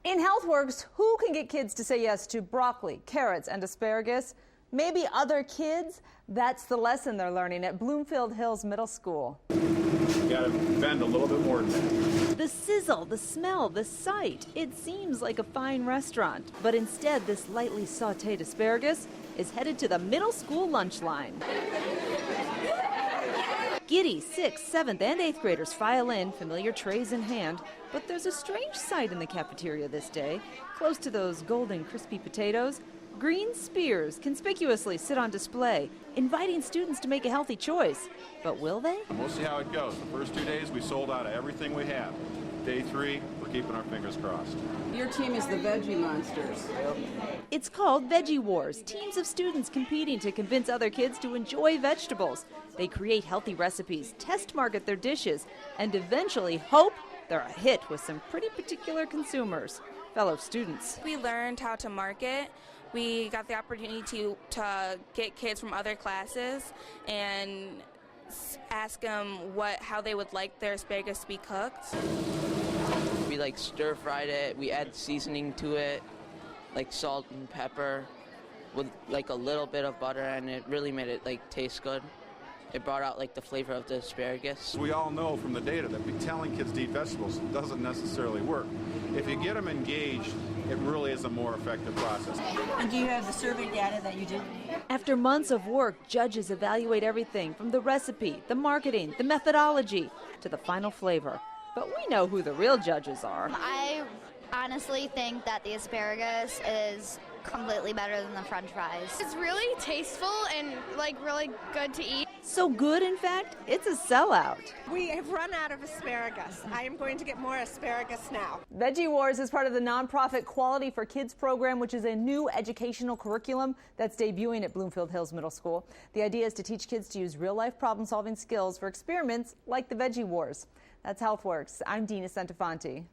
In HealthWorks, who can get kids to say yes to broccoli, carrots, and asparagus? Maybe other kids? That's the lesson they're learning at Bloomfield Hills Middle School. You gotta bend a little bit more than that. The sizzle, the smell, the sight. It seems like a fine restaurant, but instead this lightly sautéed asparagus is headed to the middle school lunch line. Giddy 6th, 7th, and 8th graders file in, familiar trays in hand. But there's a strange sight in the cafeteria this day. Close to those golden crispy potatoes, green spears conspicuously sit on display, inviting students to make a healthy choice. But will they? We'll see how it goes. The first 2 days we sold out of everything we have. Day 3, we're keeping our fingers crossed. Your team is the Veggie Monsters. It's called Veggie Wars, teams of students competing to convince other kids to enjoy vegetables. They create healthy recipes, test market their dishes, and eventually hope they're a hit with some pretty particular consumers, fellow students. We learned how to market. We got the opportunity to get kids from other classes and ask them how they would like their asparagus to be cooked. We stir fried it, we add seasoning to it, like salt and pepper with a little bit of butter, and it really made it taste good. It brought out the flavor of the asparagus. We all know from the data that telling kids to eat vegetables doesn't necessarily work. If you get them engaged, it really is a more effective process. And do you have the survey data that you did? After months of work, judges evaluate everything from the recipe, the marketing, the methodology, to the final flavor. But we know who the real judges are. I honestly think that the asparagus is completely better than the French fries. It's really tasteful and really good to eat. So good, in fact, it's a sellout. We have run out of asparagus. I am going to get more asparagus now. Veggie Wars is part of the nonprofit Quality for Kids program, which is a new educational curriculum that's debuting at Bloomfield Hills Middle School. The idea is to teach kids to use real-life problem-solving skills for experiments like the Veggie Wars. That's HealthWorks. I'm Dina Santafanti.